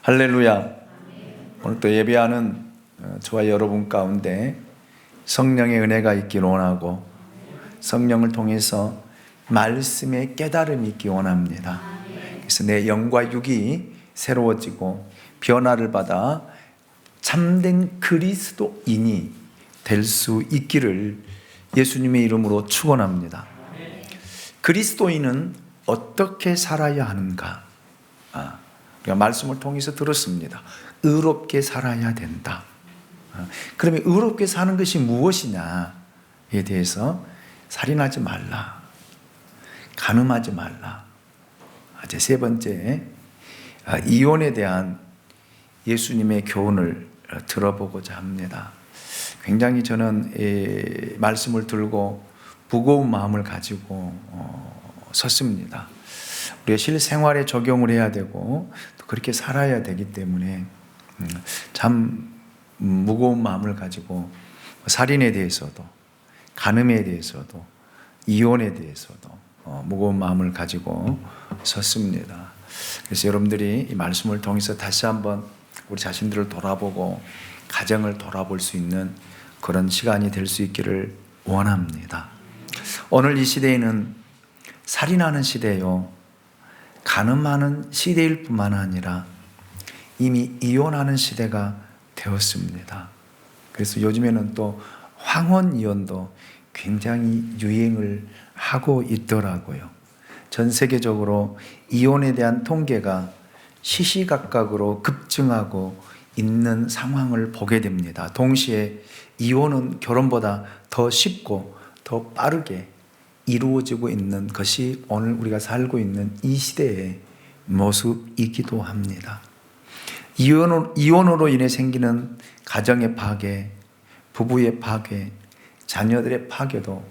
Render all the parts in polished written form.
할렐루야. 오늘 또 예배하는 저와 여러분 가운데 성령의 은혜가 있기를 원하고 성령을 통해서 말씀의 깨달음이 있기 원합니다. 그래서 내 영과 육이 새로워지고 변화를 받아 참된 그리스도인이 될 수 있기를 예수님의 이름으로 축원합니다. 그리스도인은 어떻게 살아야 하는가? 우리가 말씀을 통해서 들었습니다. 의롭게 살아야 된다. 그러면 의롭게 사는 것이 무엇이냐에 대해서 살인하지 말라, 간음하지 말라. 이제 세 번째, 이혼에 대한 예수님의 교훈을 들어보고자 합니다. 굉장히 저는 말씀을 들고 무거운 마음을 가지고 섰습니다. 우리가 실생활에 적용을 해야 되고 또 그렇게 살아야 되기 때문에 참 무거운 마음을 가지고 살인에 대해서도 간음에 대해서도 이혼에 대해서도 무거운 마음을 가지고 섰습니다. 그래서 여러분들이 이 말씀을 통해서 다시 한번 우리 자신들을 돌아보고 가정을 돌아볼 수 있는 그런 시간이 될 수 있기를 원합니다. 오늘 이 시대에는 살인하는 시대요, 간음하는 시대일 뿐만 아니라 이미 이혼하는 시대가 되었습니다. 그래서 요즘에는 또 황혼 이혼도 굉장히 유행을 하고 있더라고요. 전 세계적으로 이혼에 대한 통계가 시시각각으로 급증하고 있는 상황을 보게 됩니다. 동시에 이혼은 결혼보다 더 쉽고 더 빠르게 이루어지고 있는 것이 오늘 우리가 살고 있는 이 시대의 모습이기도 합니다. 이혼으로 인해 생기는 가정의 파괴, 부부의 파괴, 자녀들의 파괴도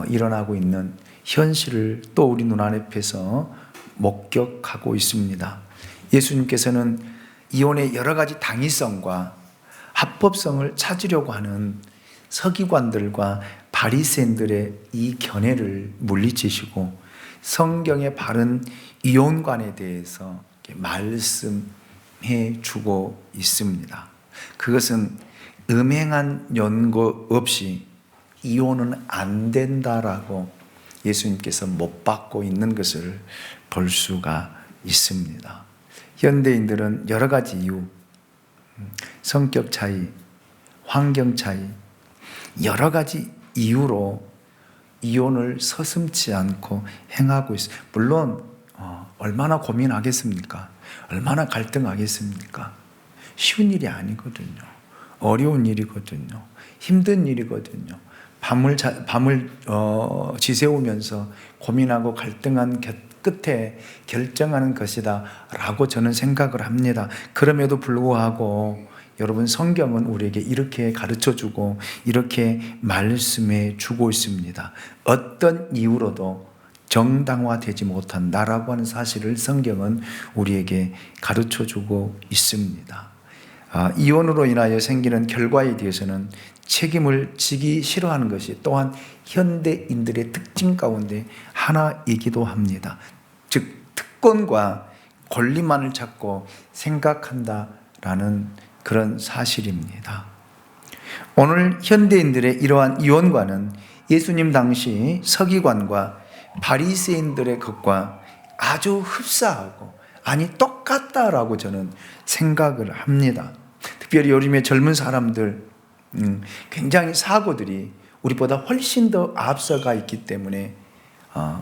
일어나고 있는 현실을 또 우리 눈앞에서 목격하고 있습니다. 예수님께서는 이혼의 여러 가지 당위성과 합법성을 찾으려고 하는 서기관들과 바리새인들의 이 견해를 물리치시고 성경의 바른 이혼관에 대해서 말씀해 주고 있습니다. 그것은 음행한 연고 없이 이혼은 안 된다라고 예수님께서 못 받고 있는 것을 볼 수가 있습니다. 현대인들은 여러 가지 이유, 성격 차이, 환경 차이, 여러 가지 이유로 이혼을 서슴지 않고 행하고 있어요. 물론 얼마나 고민하겠습니까? 얼마나 갈등하겠습니까? 쉬운 일이 아니거든요. 어려운 일이거든요. 힘든 일이거든요. 밤을 지새우면서 고민하고 갈등한 끝에 결정하는 것이다 라고 저는 생각을 합니다. 그럼에도 불구하고 여러분, 성경은 우리에게 이렇게 가르쳐주고 이렇게 말씀해 주고 있습니다. 어떤 이유로도 정당화되지 못한다라고 하는 사실을 성경은 우리에게 가르쳐주고 있습니다. 이혼으로 인하여 생기는 결과에 대해서는 책임을 지기 싫어하는 것이 또한 현대인들의 특징 가운데 하나이기도 합니다. 즉, 특권과 권리만을 찾고 생각한다라는 그런 사실입니다. 오늘 현대인들의 이러한 이혼관은 예수님 당시 서기관과 바리새인들의 것과 아주 흡사하고, 아니 똑같다라고 저는 생각을 합니다. 특별히 요즘에 젊은 사람들 굉장히 사고들이 우리보다 훨씬 더 앞서가 있기 때문에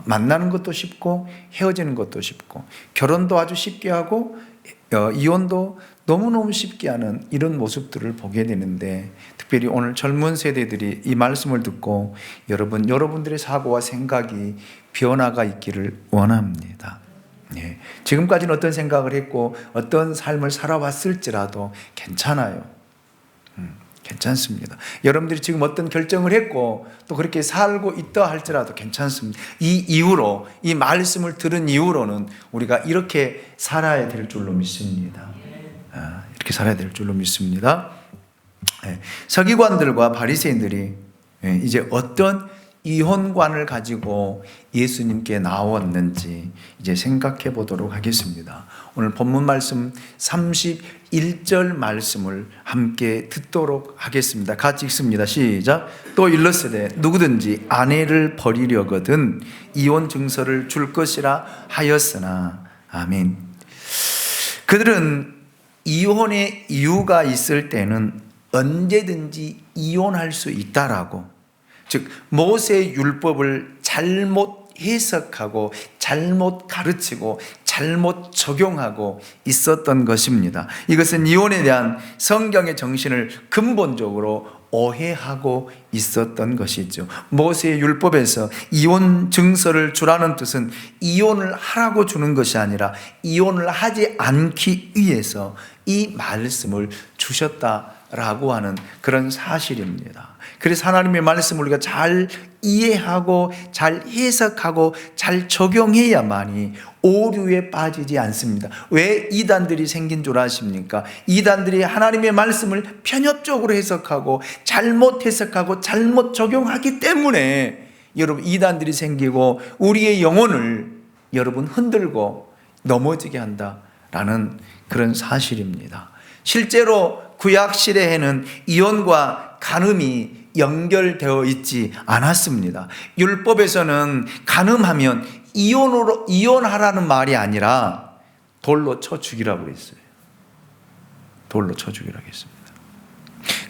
만나는 것도 쉽고 헤어지는 것도 쉽고 결혼도 아주 쉽게 하고 이혼도 너무너무 쉽게 하는 이런 모습들을 보게 되는데, 특별히 오늘 젊은 세대들이 이 말씀을 듣고 여러분들의 사고와 생각이 변화가 있기를 원합니다. 지금까지는 어떤 생각을 했고 어떤 삶을 살아왔을지라도 괜찮아요. 괜찮습니다. 여러분들이 지금 어떤 결정을 했고 또 그렇게 살고 있다 할지라도 괜찮습니다. 이 이후로, 이 말씀을 들은 이후로는 우리가 이렇게 살아야 될 줄로 믿습니다. 이렇게 살아야 될 줄로 믿습니다. 서기관들과 바리새인들이 이제 어떤 이혼관을 가지고 예수님께 나왔는지 이제 생각해 보도록 하겠습니다. 오늘 본문 말씀 31절 말씀을 함께 듣도록 하겠습니다. 같이 읽습니다. 시작. 또 일러스되 누구든지 아내를 버리려거든 이혼 증서를 줄 것이라 하였으나. 아멘. 그들은 이혼의 이유가 있을 때는 언제든지 이혼할 수 있다라고, 즉 모세의 율법을 잘못 해석하고 잘못 가르치고 잘못 적용하고 있었던 것입니다. 이것은 이혼에 대한 성경의 정신을 근본적으로 오해하고 있었던 것이죠. 모세의 율법에서 이혼 증서를 주라는 뜻은 이혼을 하라고 주는 것이 아니라 이혼을 하지 않기 위해서 이 말씀을 주셨다라고 하는 그런 사실입니다. 그래서 하나님의 말씀을 우리가 잘 이해하고 잘 해석하고 잘 적용해야만이 오류에 빠지지 않습니다. 왜 이단들이 생긴 줄 아십니까? 이단들이 하나님의 말씀을 편협적으로 해석하고 잘못 해석하고 잘못 적용하기 때문에 여러분 이단들이 생기고 우리의 영혼을 여러분 흔들고 넘어지게 한다라는 그런 사실입니다. 실제로 구약 시대에는 이혼과 간음이 연결되어 있지 않았습니다. 율법에서는 간음하면 이혼하라는 말이 아니라 돌로 쳐 죽이라고 했어요. 돌로 쳐 죽이라고 했습니다.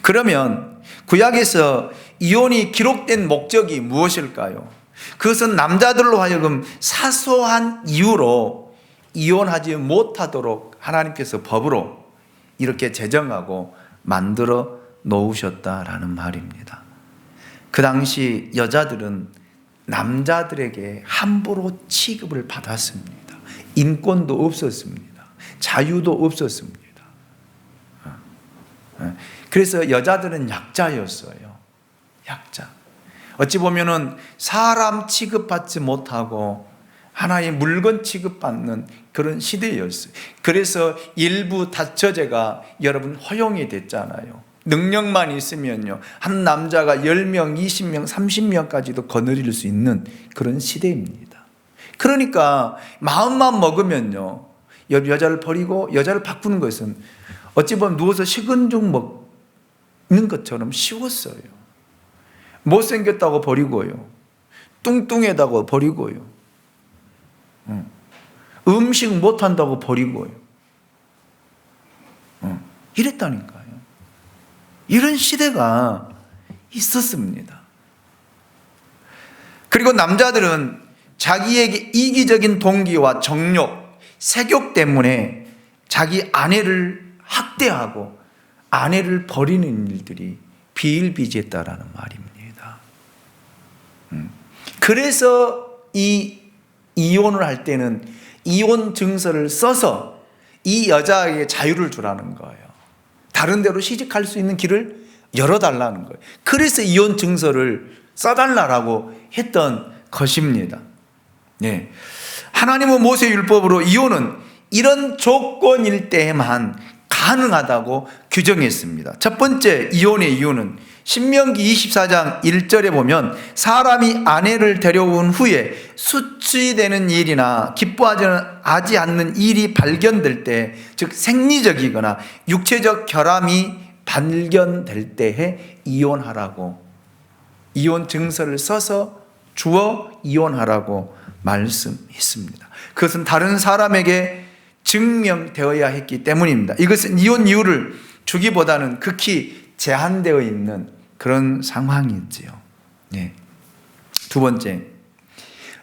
그러면 구약에서 이혼이 기록된 목적이 무엇일까요? 그것은 남자들로 하여금 사소한 이유로 이혼하지 못하도록 하나님께서 법으로 이렇게 제정하고 만들어 놓으셨다라는 말입니다. 그 당시 여자들은 남자들에게 함부로 취급을 받았습니다. 인권도 없었습니다. 자유도 없었습니다. 그래서 여자들은 약자였어요. 약자. 어찌 보면은 사람 취급받지 못하고 하나의 물건 취급받는 그런 시대였어요. 그래서 일부 다처제가 여러분 허용이 됐잖아요. 능력만 있으면요, 한 남자가 10명, 20명, 30명까지도 거느릴 수 있는 그런 시대입니다. 그러니까 마음만 먹으면요, 여자를 버리고 여자를 바꾸는 것은 어찌 보면 누워서 식은 죽 먹는 것처럼 쉬웠어요. 못생겼다고 버리고요, 뚱뚱하다고 버리고요, 음식 못한다고 버리고요, 이랬다니까요. 이런 시대가 있었습니다. 그리고 남자들은 자기에게 이기적인 동기와 정욕, 색욕 때문에 자기 아내를 학대하고 아내를 버리는 일들이 비일비재했다라는 말입니다. 그래서 이 이혼을 할 때는 이혼 증서를 써서 이 여자에게 자유를 주라는 거예요. 다른 데로 시집갈 수 있는 길을 열어달라는 거예요. 그래서 이혼 증서를 써달라고 했던 것입니다. 네. 하나님은 모세 율법으로 이혼은 이런 조건일 때에만 가능하다고 규정했습니다. 첫 번째 이혼의 이유는 신명기 24장 1절에 보면 사람이 아내를 데려온 후에 수치되는 일이나 기뻐하지 않는 일이 발견될 때, 즉 생리적이거나 육체적 결함이 발견될 때에 이혼하라고, 이혼 증서를 써서 주어 이혼하라고 말씀했습니다. 그것은 다른 사람에게 증명되어야 했기 때문입니다. 이것은 이혼 이유를 주기보다는 극히 제한되어 있는 그런 상황이지요. 네. 두 번째,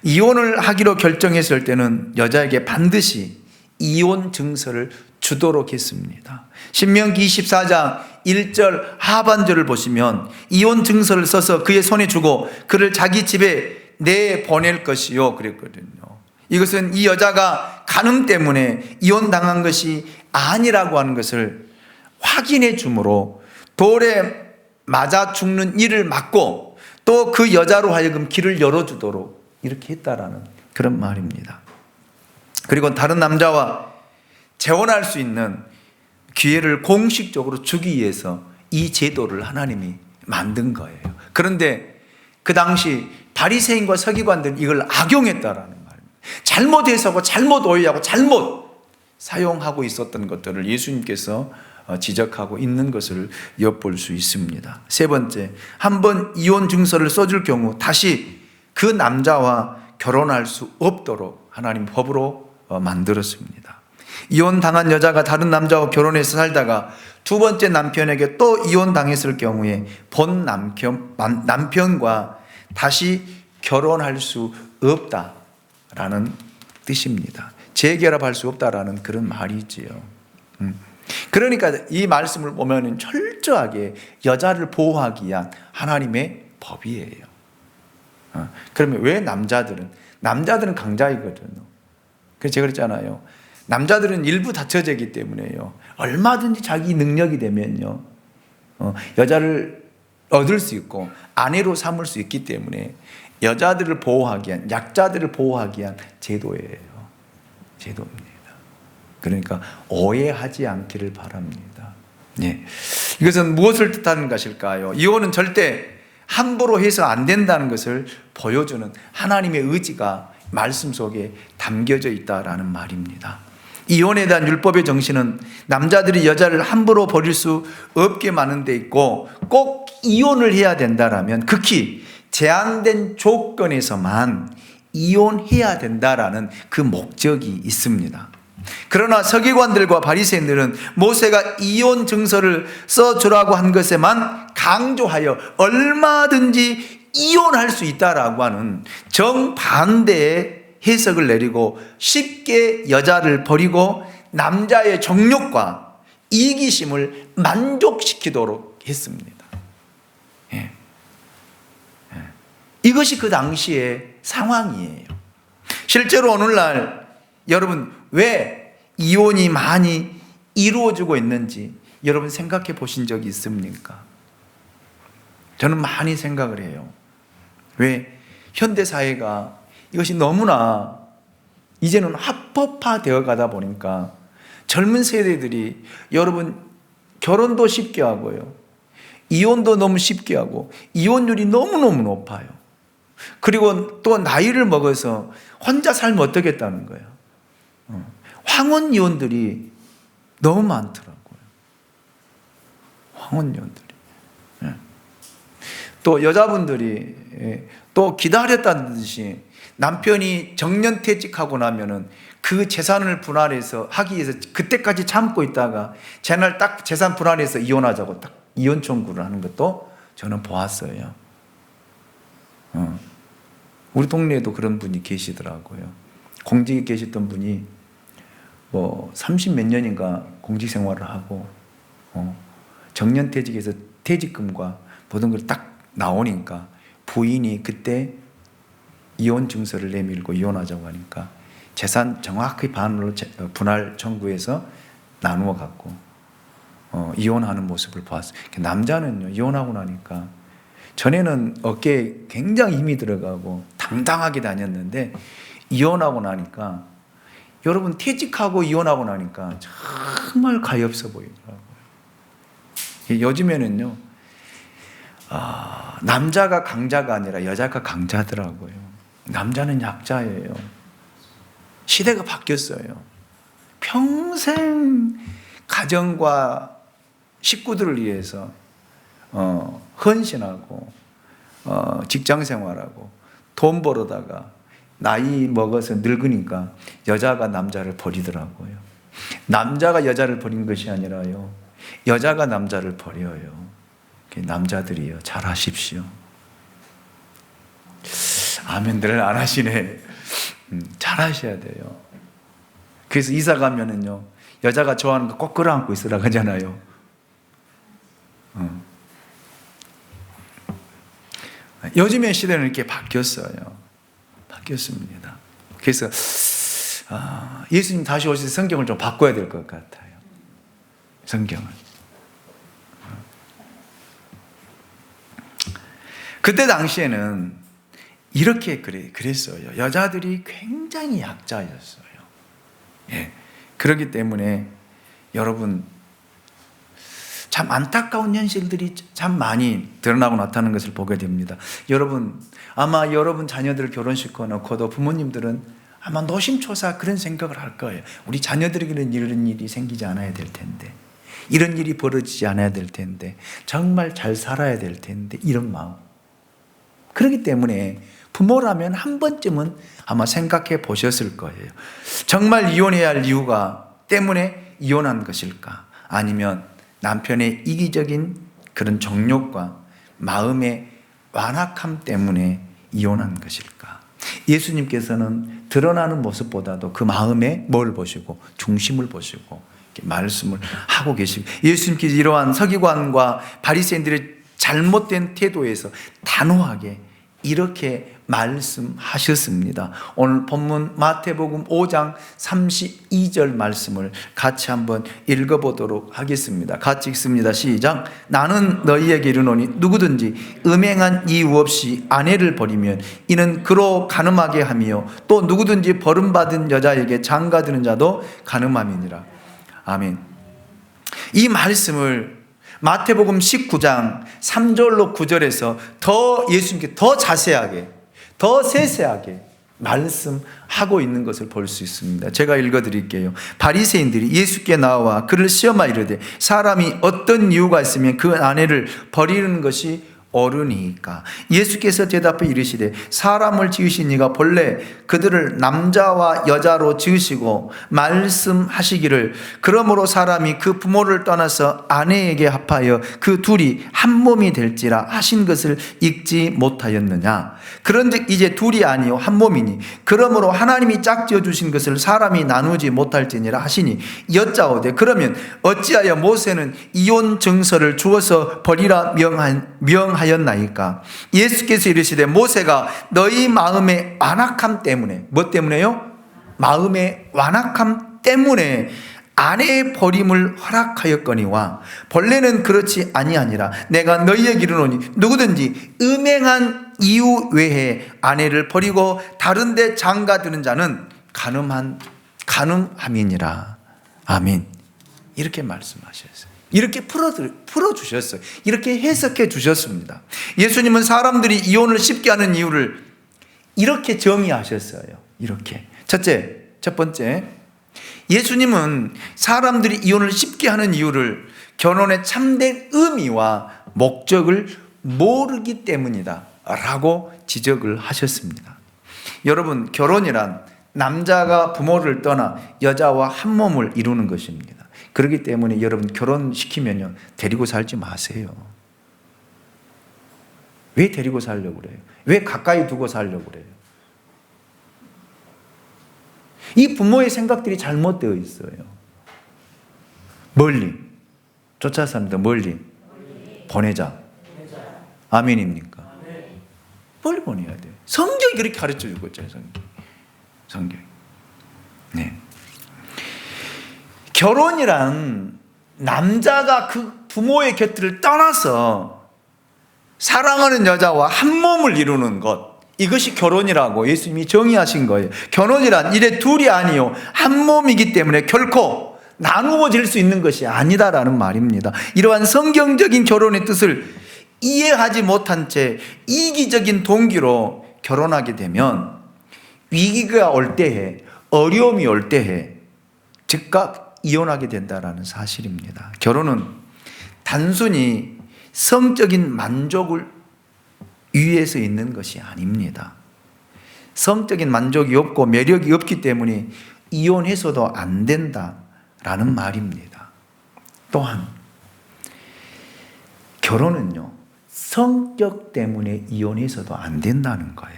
이혼을 하기로 결정했을 때는 여자에게 반드시 이혼 증서를 주도록 했습니다. 신명기 24장 1절 하반절을 보시면 이혼 증서를 써서 그의 손에 주고 그를 자기 집에 내보낼 것이요 그랬거든요. 이것은 이 여자가 간음 때문에 이혼당한 것이 아니라고 하는 것을 확인해 주므로 돌에 맞아 죽는 일을 막고 또 그 여자로 하여금 길을 열어주도록 이렇게 했다라는 그런 말입니다. 그리고 다른 남자와 재혼할 수 있는 기회를 공식적으로 주기 위해서 이 제도를 하나님이 만든 거예요. 그런데 그 당시 바리새인과 서기관들은 이걸 악용했다라는 말입니다. 잘못 해석하고 잘못 오해하고 잘못 사용하고 있었던 것들을 예수님께서 지적하고 있는 것을 엿볼 수 있습니다. 세 번째, 한번 이혼 증서를 써줄 경우 다시 그 남자와 결혼할 수 없도록 하나님 법으로 만들었습니다. 이혼당한 여자가 다른 남자와 결혼해서 살다가 두 번째 남편에게 또 이혼당했을 경우에 본 남편과 다시 결혼할 수 없다라는 뜻입니다. 재결합할 수 없다라는 그런 말이지요. 그러니까 이 말씀을 보면 철저하게 여자를 보호하기 위한 하나님의 법이에요. 그러면 왜 남자들은 강자이거든요. 그래서 제가 그랬잖아요. 남자들은 일부 다처제이기 때문에요. 얼마든지 자기 능력이 되면요, 여자를 얻을 수 있고 아내로 삼을 수 있기 때문에 여자들을 보호하기 위한, 약자들을 보호하기 위한 제도입니다. 그러니까 오해하지 않기를 바랍니다. 예. 이것은 무엇을 뜻하는 것일까요? 이혼은 절대 함부로 해서 안 된다는 것을 보여주는 하나님의 의지가 말씀 속에 담겨져 있다라는 말입니다. 이혼에 대한 율법의 정신은 남자들이 여자를 함부로 버릴 수 없게 만든 데 있고, 꼭 이혼을 해야 된다라면 극히 제한된 조건에서만 이혼해야 된다라는 그 목적이 있습니다. 그러나 서기관들과 바리새인들은 모세가 이혼 증서를 써주라고 한 것에만 강조하여 얼마든지 이혼할 수 있다라고 하는 정반대의 해석을 내리고 쉽게 여자를 버리고 남자의 정욕과 이기심을 만족시키도록 했습니다. 예. 이것이 그 당시의 상황이에요. 실제로 오늘날 여러분 왜 이혼이 많이 이루어지고 있는지 여러분 생각해 보신 적이 있습니까? 저는 많이 생각을 해요. 왜? 현대사회가 이것이 너무나 이제는 합법화되어 가다 보니까 젊은 세대들이 여러분 결혼도 쉽게 하고요, 이혼도 너무 쉽게 하고 이혼율이 너무너무 높아요. 그리고 또 나이를 먹어서 혼자 살면 어떻겠다는 거예요. 황혼 이혼들이 너무 많더라고요. 황혼 이혼들이. 또 여자분들이 또 기다렸다는 듯이 남편이 정년퇴직하고 나면은 그 재산을 분할해서 하기 위해서 그때까지 참고 있다가 제날 딱 재산 분할해서 이혼하자고 딱 이혼 청구를 하는 것도 저는 보았어요. 우리 동네에도 그런 분이 계시더라고요. 공직에 계셨던 분이 뭐 30몇 년인가 공직 생활을 하고 정년퇴직해서 퇴직금과 모든 걸 딱 나오니까 부인이 그때 이혼 증서를 내밀고 이혼하자고 하니까 재산 정확히 반으로 분할 청구해서 나누어 갖고 이혼하는 모습을 보았어요. 남자는요, 이혼하고 나니까 전에는 어깨에 굉장히 힘이 들어가고 당당하게 다녔는데 이혼하고 나니까, 여러분 퇴직하고 이혼하고 나니까 정말 가엾어 보이더라고요. 요즘에는요, 남자가 강자가 아니라 여자가 강자더라고요. 남자는 약자예요. 시대가 바뀌었어요. 평생 가정과 식구들을 위해서 헌신하고 직장 생활하고 돈 벌어다가 나이 먹어서 늙으니까 여자가 남자를 버리더라고요. 남자가 여자를 버린 것이 아니라요, 여자가 남자를 버려요. 남자들이요, 잘하십시오. 아멘들을 안 하시네. 잘하셔야 돼요. 그래서 이사 가면은요, 여자가 좋아하는 거 꼭 끌어안고 있으라고 하잖아요. 요즘의 시대는 이렇게 바뀌었어요. 바뀌었습니다. 그래서 예수님 다시 오실 때 성경을 좀 바꿔야 될 것 같아요. 성경을. 그때 당시에는 이렇게 그랬어요. 여자들이 굉장히 약자였어요. 예. 그렇기 때문에 여러분 참 안타까운 현실들이 참 많이 드러나고 나타나는 것을 보게 됩니다. 여러분, 아마 여러분 자녀들 결혼식 놓고도 부모님들은 아마 노심초사 그런 생각을 할 거예요. 우리 자녀들에게는 이런 일이 생기지 않아야 될 텐데, 이런 일이 벌어지지 않아야 될 텐데, 정말 잘 살아야 될 텐데, 이런 마음. 그렇기 때문에 부모라면 한 번쯤은 아마 생각해 보셨을 거예요. 정말 이혼해야 할 이유가 때문에 이혼한 것일까? 아니면 남편의 이기적인 그런 정욕과 마음의 완악함 때문에 이혼한 것일까? 예수님께서는 드러나는 모습보다도 그 마음에 뭘 보시고, 중심을 보시고 이렇게 말씀을 하고 계시고, 예수님께서 이러한 서기관과 바리새인들의 잘못된 태도에서 단호하게 이렇게 말씀하셨습니다. 오늘 본문 마태복음 5장 32절 말씀을 같이 한번 읽어보도록 하겠습니다. 같이 읽습니다. 시작. 나는 너희에게 이르노니 누구든지 음행한 이유 없이 아내를 버리면 이는 그로 간음하게 하며 또 누구든지 버림받은 여자에게 장가드는 자도 간음함이니라. 아멘. 이 말씀을 마태복음 19장 3절로 9절에서 더 예수님께 더 자세하게, 더 세세하게 말씀하고 있는 것을 볼 수 있습니다. 제가 읽어드릴게요. 바리새인들이 예수께 나와 그를 시험하여 이르되 사람이 어떤 이유가 있으면 그 아내를 버리는 것이 옳으니까. 예수께서 대답해 이르시되 사람을 지으신 이가 본래 그들을 남자와 여자로 지으시고 말씀하시기를 그러므로 사람이 그 부모를 떠나서 아내에게 합하여 그 둘이 한 몸이 될지라 하신 것을 읽지 못하였느냐. 그런즉 이제 둘이 아니요 한 몸이니 그러므로 하나님이 짝지어 주신 것을 사람이 나누지 못할지니라 하시니 여짜오되 그러면 어찌하여 모세는 이혼 증서를 주어서 버리라 명하였나이까. 예수께서 이르시되 모세가 너희 마음의 완악함 때문에, 뭐 때문에요? 마음의 완악함 때문에 아내의 버림을 허락하였거니와 본래는 그렇지 아니하니라. 내가 너희에게 이르노니 누구든지 음행한 이유 외에 아내를 버리고 다른 데 장가드는 자는 간음함이니라. 아멘. 이렇게 말씀하셨어요. 이렇게 풀어주셨어요. 이렇게 해석해 주셨습니다. 예수님은 사람들이 이혼을 쉽게 하는 이유를 이렇게 정의하셨어요. 이렇게. 첫 번째, 예수님은 사람들이 이혼을 쉽게 하는 이유를 결혼의 참된 의미와 목적을 모르기 때문이다 라고 지적을 하셨습니다. 여러분, 결혼이란 남자가 부모를 떠나 여자와 한 몸을 이루는 것입니다. 그렇기 때문에 여러분 결혼시키면요 데리고 살지 마세요. 왜 데리고 살려고 그래요? 왜 가까이 두고 살려고 그래요? 이 부모의 생각들이 잘못되어 있어요. 멀리 쫓아서 합니다. 멀리 보내자. 아멘입니까? 멀리 보내야 돼요. 성경이 그렇게 가르쳐 주고 있잖아요. 성경이. 네. 결혼이란 남자가 그 부모의 곁을 떠나서 사랑하는 여자와 한 몸을 이루는 것, 이것이 결혼이라고 예수님이 정의하신 거예요. 결혼이란 이래 둘이 아니요 한 몸이기 때문에 결코 나누어질 수 있는 것이 아니다라는 말입니다. 이러한 성경적인 결혼의 뜻을 이해하지 못한 채 이기적인 동기로 결혼하게 되면 위기가 올 때에, 어려움이 올 때에 즉각 이혼하게 된다라는 사실입니다. 결혼은 단순히 성적인 만족을 위해서 있는 것이 아닙니다. 성적인 만족이 없고 매력이 없기 때문에 이혼해서도 안 된다라는 말입니다. 또한 결혼은요 성격 때문에 이혼해서도 안 된다는 거예요.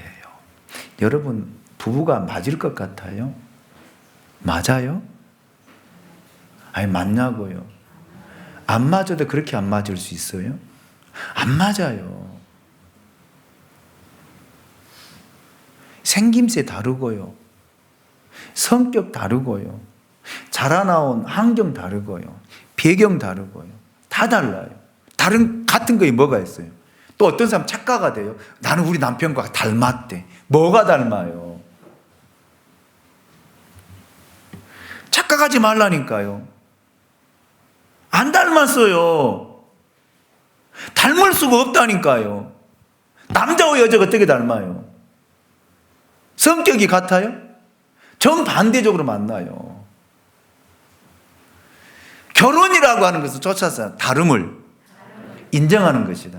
여러분, 부부가 맞을 것 같아요? 맞아요? 아니, 맞냐고요? 안 맞아도 그렇게 안 맞을 수 있어요? 안 맞아요. 생김새 다르고요. 성격 다르고요. 자라나온 환경 다르고요. 배경 다르고요. 다 달라요. 같은 거에 뭐가 있어요? 또 어떤 사람 착각가 돼요. 나는 우리 남편과 닮았대. 뭐가 닮아요? 착각하지 말라니까요. 안 닮았어요. 닮을 수가 없다니까요. 남자와 여자가 어떻게 닮아요? 성격이 같아요? 정반대적으로 만나요. 결혼이라고 하는 것을 쫓아서 다름을 인정하는 것이다.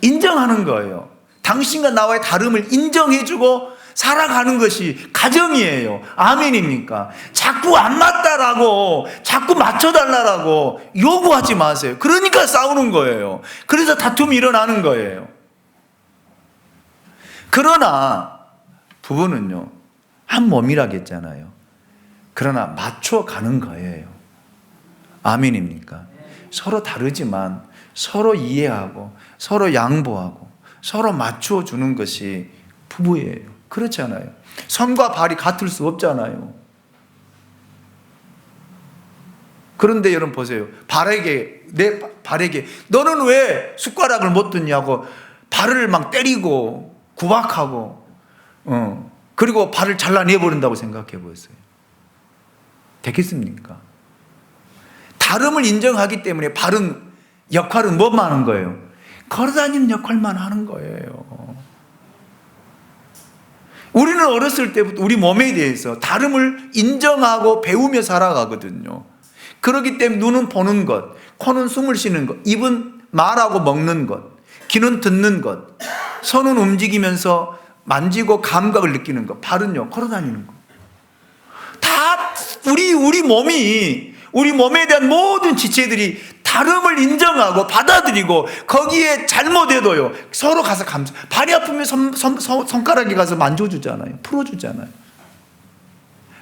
인정하는 거예요. 당신과 나와의 다름을 인정해주고 살아가는 것이 가정이에요. 아멘입니까? 자꾸 안 맞다라고, 자꾸 맞춰달라고 요구하지 마세요. 그러니까 싸우는 거예요. 그래서 다툼이 일어나는 거예요. 그러나 부부는요, 한 몸이라겠잖아요. 그러나 맞춰가는 거예요. 아멘입니까? 서로 다르지만 서로 이해하고 서로 양보하고 서로 맞춰주는 것이 부부예요. 그렇잖아요. 손과 발이 같을 수 없잖아요. 그런데 여러분 보세요. 내 발에게 너는 왜 숟가락을 못 드냐고 발을 막 때리고 구박하고 그리고 발을 잘라내버린다고 생각해 보세요. 되겠습니까? 다름을 인정하기 때문에 발은 역할은 뭐만 하는 거예요? 걸어다니는 역할만 하는 거예요. 우리는 어렸을 때부터 우리 몸에 대해서 다름을 인정하고 배우며 살아가거든요. 그렇기 때문에 눈은 보는 것, 코는 숨을 쉬는 것, 입은 말하고 먹는 것, 귀는 듣는 것, 손은 움직이면서 만지고 감각을 느끼는 것, 발은요 걸어다니는 것. 다 우리 몸에 대한 모든 지체들이 다름을 인정하고 받아들이고 거기에 잘못해도요 서로 가서 발이 아프면 손가락이 가서 만져주잖아요. 풀어주잖아요.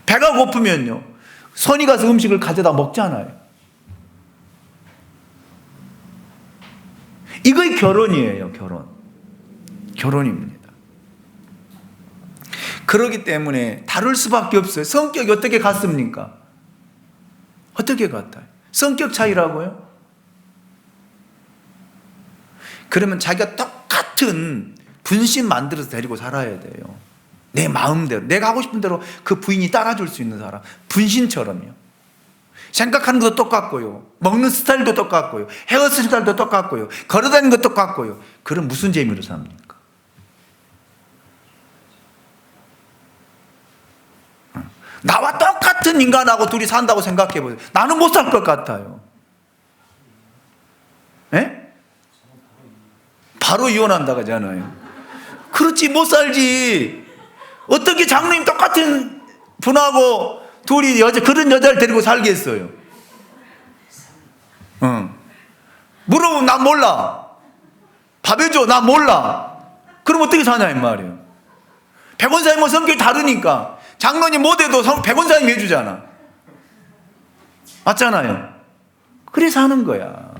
배가 고프면요 손이 가서 음식을 가져다 먹잖아요. 이거의 결혼이에요. 결혼입니다. 그렇기 때문에 다를 수밖에 없어요. 성격이 어떻게 같습니까? 어떻게 같아요? 성격 차이라고요? 그러면 자기가 똑같은 분신 만들어서 데리고 살아야 돼요. 내 마음대로, 내가 하고 싶은 대로 그 부인이 따라줄 수 있는 사람. 분신처럼요. 생각하는 것도 똑같고요. 먹는 스타일도 똑같고요. 헤어스타일도 똑같고요. 걸어다니는 것도 똑같고요. 그럼 무슨 재미로 삽니까? 나와 똑같은 인간하고 둘이 산다고 생각해 보세요. 나는 못 살 것 같아요. 예? 바로 이혼한다고 하잖아요. 그렇지, 못 살지. 어떻게 장로님 똑같은 분하고 둘이 그런 여자를 데리고 살겠어요? 물어보면 난 몰라. 밥 해줘, 난 몰라. 그럼 어떻게 사냐 이 말이에요. 백원사님은 성격이 다르니까 장로님 못해도 백원사님이 해주잖아. 맞잖아요. 그래서 하는 거야.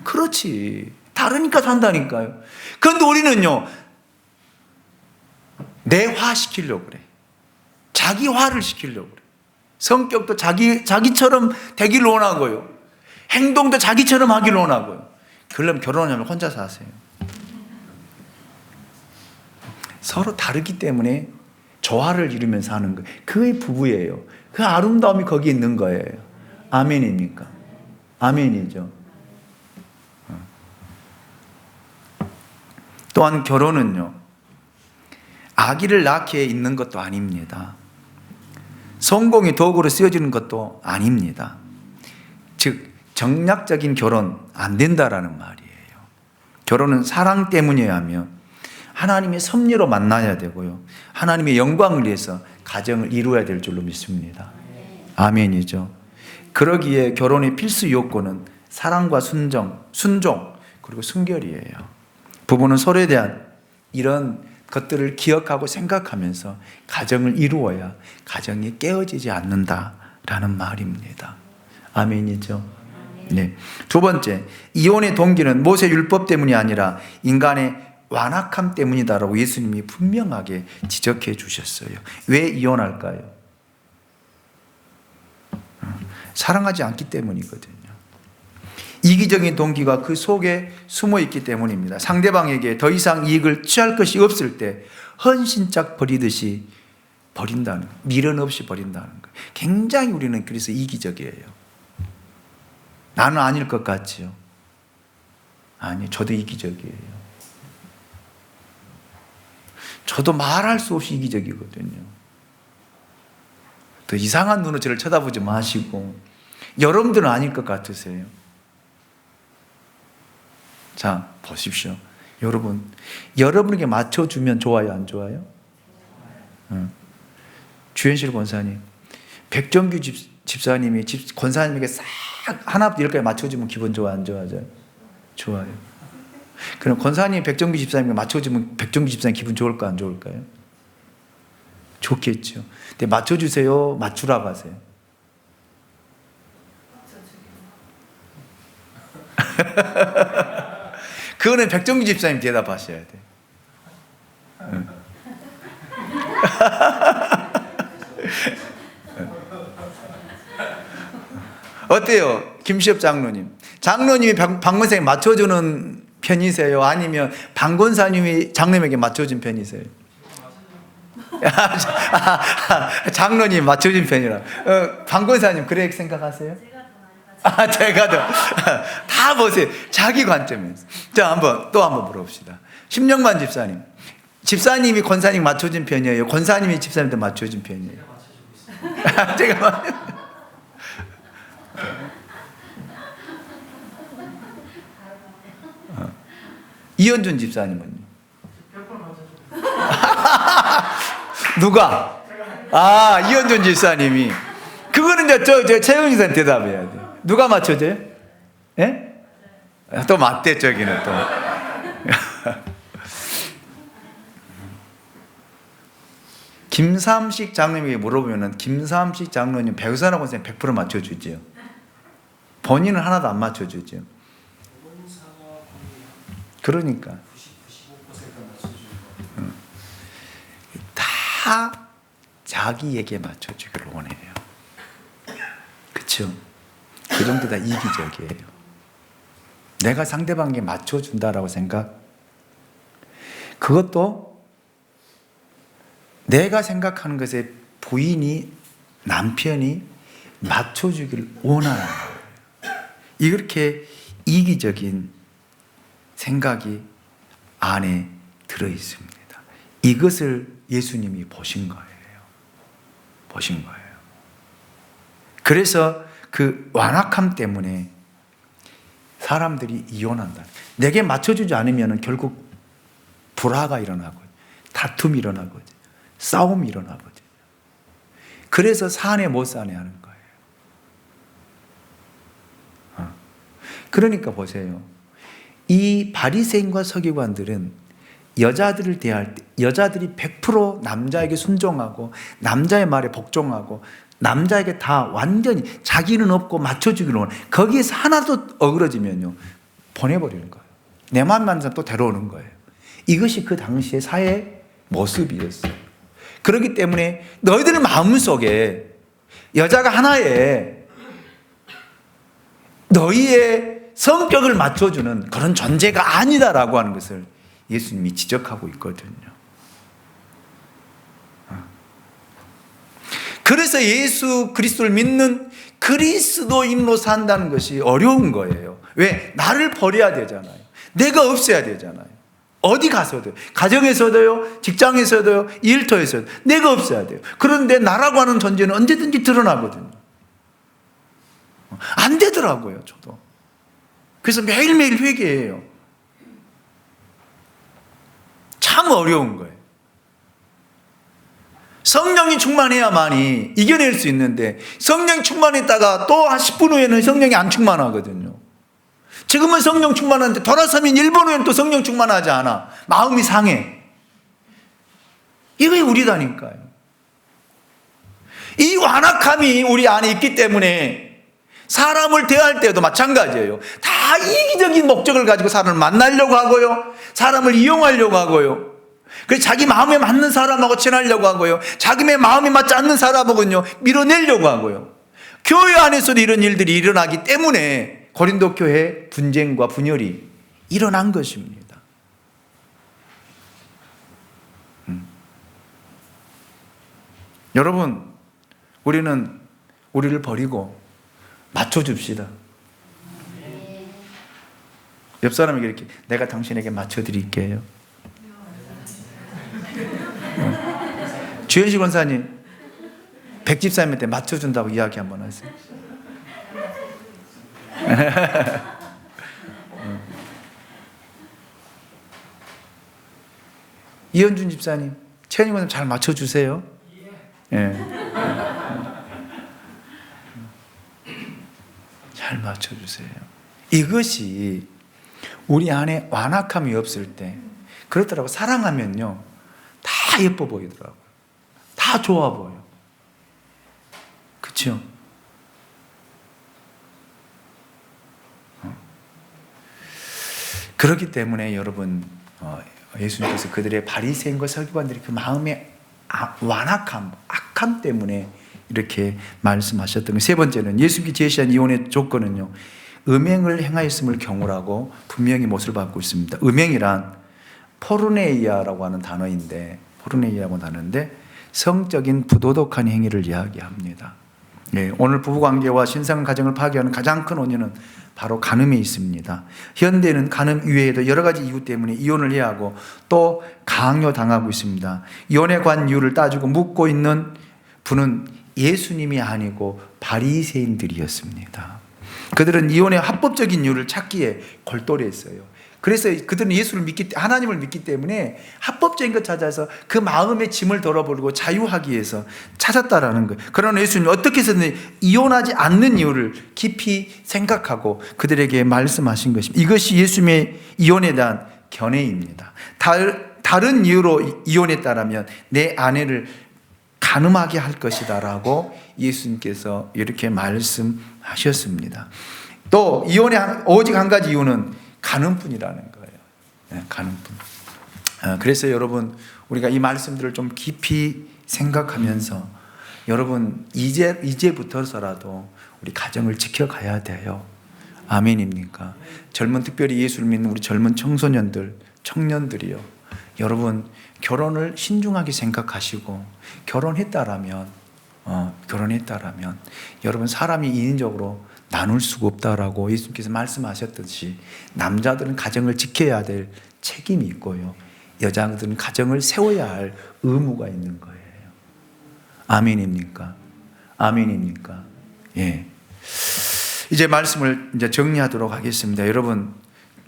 그렇지. 다르니까 산다니까요. 그런데 우리는요 내화시키려고 그래. 자기화를 시키려고 그래. 성격도 자기처럼 되기를 원하고요. 행동도 자기처럼 하기를 원하고요. 그러려면 결혼하면 혼자 사세요. 서로 다르기 때문에 조화를 이루면서 하는 거예요. 그게 부부예요. 그 아름다움이 거기에 있는 거예요. 아멘입니까? 아멘이죠. 또한 결혼은요 아기를 낳게 있는 것도 아닙니다. 성공의 도구로 쓰여지는 것도 아닙니다. 즉 정략적인 결혼 안 된다라는 말이에요. 결혼은 사랑 때문이어야 하며 하나님의 섭리로 만나야 되고요. 하나님의 영광을 위해서 가정을 이루어야 될 줄로 믿습니다. 아멘이죠. 그러기에 결혼의 필수 요건은 사랑과 순종 그리고 순결이에요. 부부는 서로에 대한 이런 것들을 기억하고 생각하면서 가정을 이루어야 가정이 깨어지지 않는다라는 말입니다. 아멘이죠. 네. 두 번째, 이혼의 동기는 모세 율법 때문이 아니라 인간의 완악함 때문이다라고 예수님이 분명하게 지적해 주셨어요. 왜 이혼할까요? 사랑하지 않기 때문이거든요. 이기적인 동기가 그 속에 숨어 있기 때문입니다. 상대방에게 더 이상 이익을 취할 것이 없을 때 헌신짝 버리듯이 버린다는 거예요. 미련 없이 버린다는 거예요. 굉장히 우리는 그래서 이기적이에요. 나는 아닐 것 같지요. 아니, 저도 이기적이에요. 저도 말할 수 없이 이기적이거든요. 더 이상한 눈으로 저를 쳐다보지 마시고, 여러분들은 아닐 것 같으세요. 자, 보십시오. 여러분에게 맞춰주면 좋아요, 안 좋아요? 주현실 권사님, 백정규 집사님이 권사님에게 싹 하나부터 열까지 맞춰주면 기분 좋아, 안 좋아져요? 좋아요. 그럼 권사님이 백정규 집사님에게 맞춰주면 백정규 집사님 기분 좋을까, 안 좋을까요? 좋겠죠. 근데 맞춰주세요, 맞추라고 하세요? 그거는 백정규 집사님 대답하셔야 돼. 어때요? 김시엽 장로님. 장로님이 방권사님 맞춰주는 편이세요? 아니면 방권사님이 장로님에게 맞춰준 편이세요? 장로님 맞춰준 편이라. 방권사님 그래 생각하세요? 제가 다 보세요. 자기 관점에서. 자, 또 한번 물어봅시다. 심령만 집사님. 집사님이 권사님 맞춰준 편이에요? 권사님이 집사님한테 맞춰준 편이에요? 제가 이현준 집사님은요? 누가? 이현준 집사님이. 그거는 이제 저 최영 집사님 대답해야 돼. 누가 맞춰줘요? 예? 또 맞대, 저기는 또. 김삼식 장로님에게 물어보면은 김삼식 장로님 백선화 권사님 100% 맞춰주지요. 본인은 하나도 안 맞춰주죠. 그러니까 다 자기에게 맞춰주기를 원해요. 그렇죠? 그 정도 다 이기적이에요. 내가 상대방에게 맞춰준다라고 생각. 그것도 내가 생각하는 것에 부인이, 남편이 맞춰주기를 원하는 거예요. 이렇게 이기적인 생각이 안에 들어있습니다. 이것을 예수님이 보신 거예요. 보신 거예요. 그래서 그 완악함 때문에 사람들이 이혼한다. 내게 맞춰주지 않으면 결국 불화가 일어나고, 다툼이 일어나고, 싸움이 일어나거든요. 그래서 사내 못 사내 하는 거예요. 그러니까 보세요. 이 바리새인과 서기관들은 여자들을 대할 때 여자들이 100% 남자에게 순종하고 남자의 말에 복종하고 남자에게 다 완전히 자기는 없고 맞춰주기로 원해. 거기에서 하나도 어그러지면요 보내버리는 거예요. 내 마음만 또 데려오는 거예요. 이것이 그 당시의 사회 모습이었어요. 그렇기 때문에 너희들 마음속에 여자가 하나에 너희의 성격을 맞춰주는 그런 존재가 아니다라고 하는 것을 예수님이 지적하고 있거든요. 그래서 예수 그리스도를 믿는 그리스도인으로 산다는 것이 어려운 거예요. 왜? 나를 버려야 되잖아요. 내가 없어야 되잖아요. 어디 가서도요. 가정에서도요. 직장에서도요. 일터에서도 내가 없어야 돼요. 그런데 나라고 하는 존재는 언제든지 드러나거든요. 안 되더라고요. 저도. 그래서 매일매일 회개해요. 참 어려운 거예요. 성령이 충만해야만이 이겨낼 수 있는데 성령 충만했다가 또 한 10분 후에는 성령이 안 충만하거든요. 지금은 성령 충만한데 돌아서면 1분 후에는 또 성령 충만하지 않아. 마음이 상해. 이게 우리다니까요. 이 완악함이 우리 안에 있기 때문에 사람을 대할 때도 마찬가지예요. 다 이기적인 목적을 가지고 사람을 만나려고 하고요. 사람을 이용하려고 하고요. 그래서 자기 마음에 맞는 사람하고 친하려고 하고요. 자기의 마음에 맞지 않는 사람하고는요 밀어내려고 하고요. 교회 안에서도 이런 일들이 일어나기 때문에 고린도 교회 분쟁과 분열이 일어난 것입니다. 여러분, 우리는 우리를 버리고 맞춰줍시다. 옆 사람에게 이렇게 내가 당신에게 맞춰드릴게요. 주현식 원사님 백집사님한테 맞춰준다고 이야기 한번 하세요. 이현준 집사님 최현희 원사님 잘 맞춰주세요. 예. 잘 맞춰주세요. 이것이 우리 안에 완악함이 없을 때 그렇더라고. 사랑하면요 다 예뻐 보이더라고요. 다 좋아 보여. 그렇죠? 그렇기 때문에 여러분 예수님께서 그들의 바리새인과 서기관들의 그 마음의 완악함, 악함 때문에 이렇게 말씀하셨던 거예요. 세 번째는 예수님께 제시한 이혼의 조건은요, 음행을 행하였음을 경우라고 분명히 못을 받고 있습니다. 음행이란 포르네이아라고 하는 단어인데, 성적인 부도덕한 행위를 이야기합니다. 네, 오늘 부부관계와 신성 가정을 파괴하는 가장 큰 원인은 바로 간음에 있습니다. 현대는 간음 이외에도 여러 가지 이유 때문에 이혼을 해야 하고 또 강요당하고 있습니다. 이혼에 관한 이유를 따지고 묻고 있는 분은 예수님이 아니고 바리새인들이었습니다. 그들은 이혼의 합법적인 이유를 찾기에 골똘했어요. 그래서 그들은 하나님을 믿기 때문에 합법적인 것 찾아서 그 마음의 짐을 덜어버리고 자유하기 위해서 찾았다라는 거예요. 그러나 예수님은 어떻게 해서든 이혼하지 않는 이유를 깊이 생각하고 그들에게 말씀하신 것입니다. 이것이 예수님의 이혼에 대한 견해입니다. 다른 이유로 이혼했다라면 내 아내를 간음하게 할 것이다 라고 예수님께서 이렇게 말씀하셨습니다. 또 이혼의 오직 한 가지 이유는 간음뿐이라는 거예요. 간음뿐. 그래서 여러분 우리가 이 말씀들을 좀 깊이 생각하면서 여러분 이제부터서라도 우리 가정을 지켜가야 돼요. 아멘입니까? 특별히 예수를 믿는 우리 젊은 청년들이요. 여러분 결혼을 신중하게 생각하시고 결혼했다라면 여러분 사람이 인위적으로 나눌 수가 없다라고 예수님께서 말씀하셨듯이 남자들은 가정을 지켜야 될 책임이 있고요. 여자들은 가정을 세워야 할 의무가 있는 거예요. 아멘입니까? 예. 이제 말씀을 정리하도록 하겠습니다. 여러분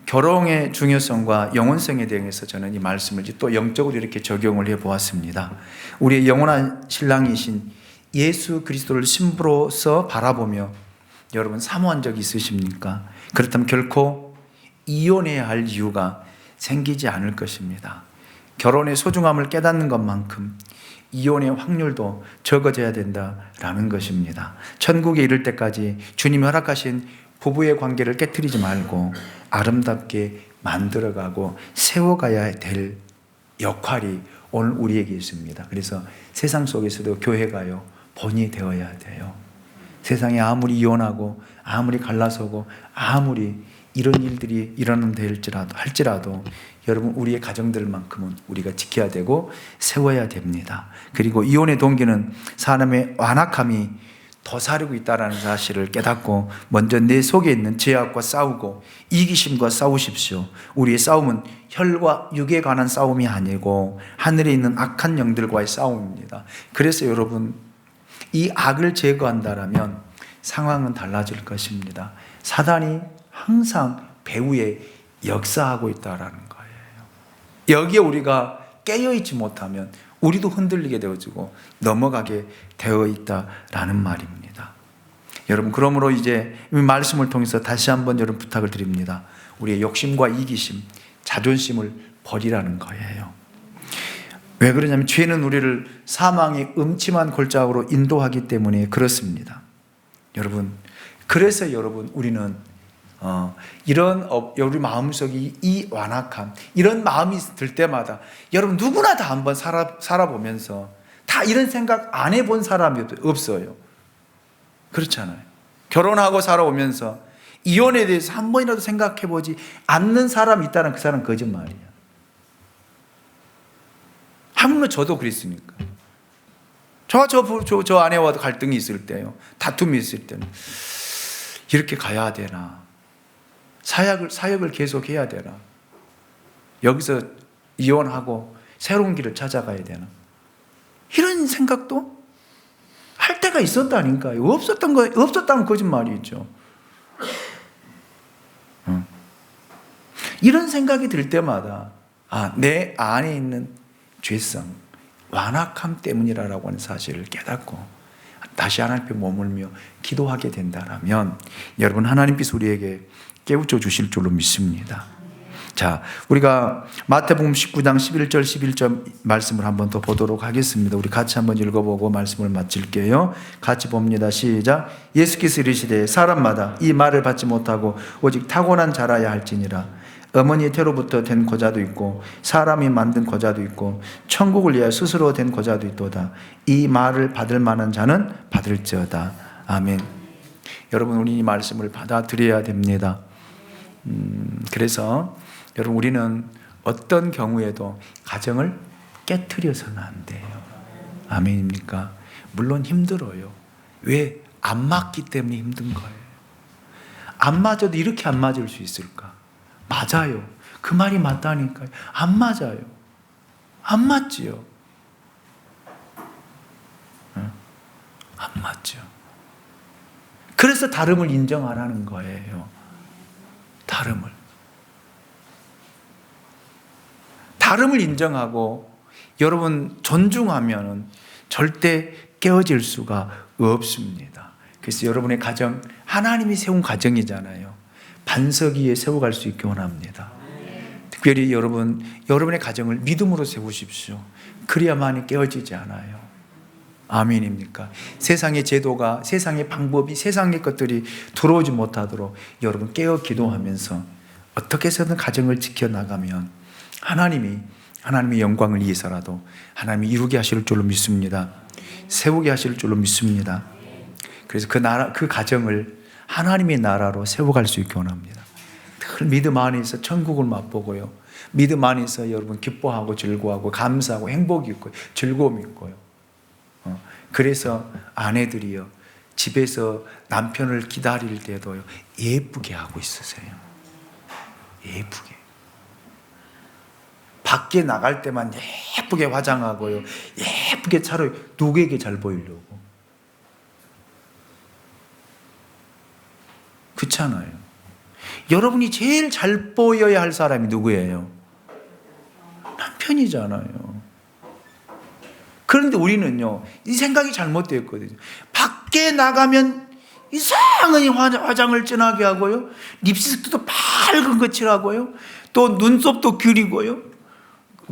결혼의 중요성과 영혼성에 대해서 저는 이 말씀을 또 영적으로 이렇게 적용을 해 보았습니다. 우리의 영원한 신랑이신 예수 그리스도를 신부로서 바라보며 여러분 사모한 적 있으십니까? 그렇다면 결코 이혼해야 할 이유가 생기지 않을 것입니다. 결혼의 소중함을 깨닫는 것만큼 이혼의 확률도 적어져야 된다라는 것입니다. 천국에 이를 때까지 주님이 허락하신 부부의 관계를 깨트리지 말고 아름답게 만들어가고 세워가야 될 역할이 오늘 우리에게 있습니다. 그래서 세상 속에서도 교회가요 본이 되어야 돼요. 세상에 아무리 이혼하고 아무리 갈라서고 아무리 이런 일들이 할지라도 여러분 우리의 가정들만큼은 우리가 지켜야 되고 세워야 됩니다. 그리고 이혼의 동기는 사람의 완악함이 도사리고 있다는 사실을 깨닫고 먼저 내 속에 있는 죄악과 싸우고 이기심과 싸우십시오. 우리의 싸움은 혈과 육에 관한 싸움이 아니고 하늘에 있는 악한 영들과의 싸움입니다. 그래서 여러분 이 악을 제거한다라면 상황은 달라질 것입니다. 사단이 항상 배후에 역사하고 있다라는 거예요. 여기에 우리가 깨어있지 못하면 우리도 흔들리게 되어지고 넘어가게 되어 있다라는 말입니다. 여러분 그러므로 이제 이 말씀을 통해서 다시 한번 여러분 부탁을 드립니다. 우리의 욕심과 이기심, 자존심을 버리라는 거예요. 왜 그러냐면 죄는 우리를 사망의 음침한 골짜기로 인도하기 때문에 그렇습니다. 여러분 그래서 여러분 우리는 이런 우리 마음속에 이 완악함 이런 마음이 들 때마다 여러분 누구나 다 한번 살아보면서 다 이런 생각 안 해본 사람이 없어요. 그렇잖아요. 결혼하고 살아오면서 이혼에 대해서 한 번이라도 생각해보지 않는 사람이 있다는 그 사람은 거짓말이야. 한번 저도 그랬으니까. 저 아내와 갈등이 있을 때요, 다툼이 있을 때는 이렇게 가야 되나, 사역을 계속 해야 되나? 여기서 이혼하고 새로운 길을 찾아가야 되나? 이런 생각도 할 때가 있었다니까요. 없었다면 거짓말이죠. 이런 생각이 들 때마다 내 안에 있는 죄성, 완악함 때문이라고 하는 사실을 깨닫고 다시 하나님 앞에 머물며 기도하게 된다면 여러분, 하나님께서 우리에게 깨우쳐 주실 줄로 믿습니다. 자, 우리가 마태복음 19장 11절 11절 말씀을 한번 더 보도록 하겠습니다. 우리 같이 한번 읽어보고 말씀을 마칠게요. 같이 봅니다. 시작. 예수께서 이르시되 사람마다 이 말을 받지 못하고 오직 타고난 자라야 할지니라. 어머니의 태로부터 된 고자도 있고 사람이 만든 고자도 있고 천국을 위하여 스스로 된 고자도 있도다. 이 말을 받을 만한 자는 받을지어다. 아멘. 여러분, 우리 이 말씀을 받아들여야 됩니다. 그래서 여러분, 우리는 어떤 경우에도 가정을 깨트려서는 안 돼요. 아멘입니까? 물론 힘들어요. 왜? 안 맞기 때문에 힘든 거예요. 안 맞아도 이렇게 안 맞을 수 있을까? 맞아요. 그 말이 맞다니까요. 안 맞아요. 안 맞지요. 안 맞죠. 그래서 다름을 인정하라는 거예요. 다름을 인정하고 여러분 존중하면 절대 깨어질 수가 없습니다. 그래서 여러분의 가정, 하나님이 세운 가정이잖아요. 반석 위에 세워갈 수 있게 원합니다. 특별히 여러분의 가정을 믿음으로 세우십시오. 그래야만이 깨어지지 않아요. 아멘입니까? 세상의 제도가, 세상의 방법이, 세상의 것들이 들어오지 못하도록 여러분 깨어 기도하면서 어떻게 해서든 가정을 지켜나가면 하나님의 영광을 위해서라도 하나님이 이루게 하실 줄로 믿습니다. 세우게 하실 줄로 믿습니다. 그래서 그 가정을 하나님의 나라로 세워갈 수 있게 원합니다. 늘 믿음 안에서 천국을 맛보고요. 믿음 안에서 여러분 기뻐하고 즐거워하고 감사하고 행복이 있고요. 즐거움이 있고요. 그래서 아내들이요, 집에서 남편을 기다릴 때도요, 예쁘게 하고 있으세요. 예쁘게. 밖에 나갈 때만 예쁘게 화장하고요, 예쁘게 차려. 누구에게 잘 보이려고. 그렇잖아요. 여러분이 제일 잘 보여야 할 사람이 누구예요? 남편이잖아요. 그런데 우리는요, 이 생각이 잘못되어 있거든요. 밖에 나가면 이상하게 화장을 진하게 하고요, 립스틱도 밝은 거 칠하고요, 또 눈썹도 그리고요,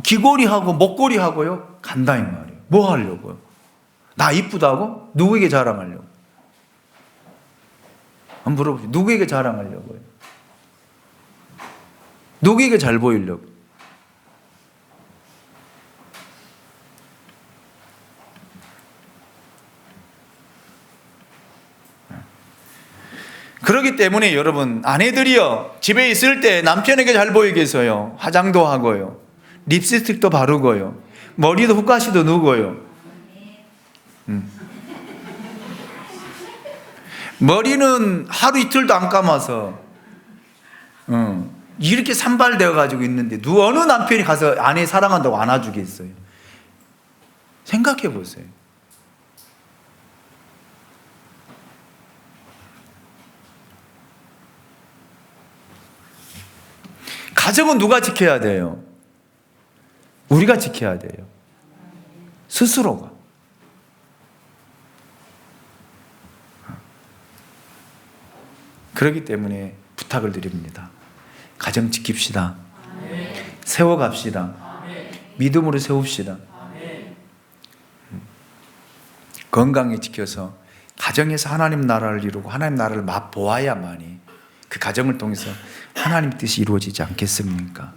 귀걸이하고 목걸이하고요, 간다 이 말이에요. 뭐 하려고요? 나 이쁘다고? 누구에게 자랑하려고? 한번 물어보세요. 누구에게 자랑하려고요? 누구에게 잘 보이려고? 그렇기 때문에 여러분, 아내들이요, 집에 있을 때 남편에게 잘 보이게 해서요, 화장도 하고요, 립스틱도 바르고요, 머리도 훅가시도 누고요. 머리는 하루 이틀도 안 감아서 이렇게 산발되어 가지고 있는데 어느 남편이 가서 아내 사랑한다고 안아주겠어요? 생각해 보세요. 가정은 누가 지켜야 돼요? 우리가 지켜야 돼요. 스스로가. 그렇기 때문에 부탁을 드립니다. 가정 지킵시다. 세워갑시다. 믿음으로 세웁시다. 건강히 지켜서 가정에서 하나님 나라를 이루고 하나님 나라를 맛보아야만이 그 가정을 통해서 하나님 뜻이 이루어지지 않겠습니까?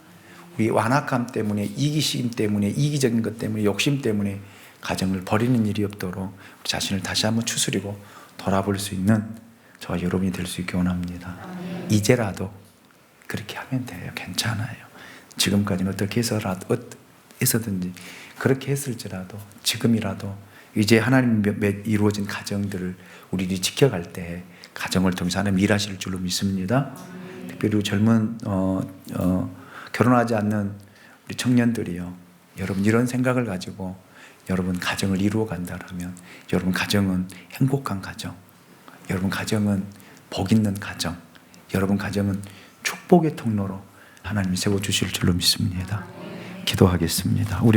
우리 완악함 때문에, 이기심 때문에, 이기적인 것 때문에, 욕심 때문에 가정을 버리는 일이 없도록 우리 자신을 다시 한번 추스리고 돌아볼 수 있는 저와 여러분이 될 수 있게 원합니다. 이제라도 그렇게 하면 돼요. 괜찮아요. 지금까지는 어떻게 해서든지 그렇게 했을지라도 지금이라도 이제 하나님 이루어진 가정들을 우리들이 지켜갈 때 가정을 통해서 하나님 일하실 줄로 믿습니다. 특별히 젊은 결혼하지 않는 우리 청년들이요, 여러분 이런 생각을 가지고 여러분 가정을 이루어 간다면 여러분 가정은 행복한 가정, 여러분 가정은 복 있는 가정, 여러분 가정은 축복의 통로로 하나님이 세워주실 줄로 믿습니다. 기도하겠습니다. 우리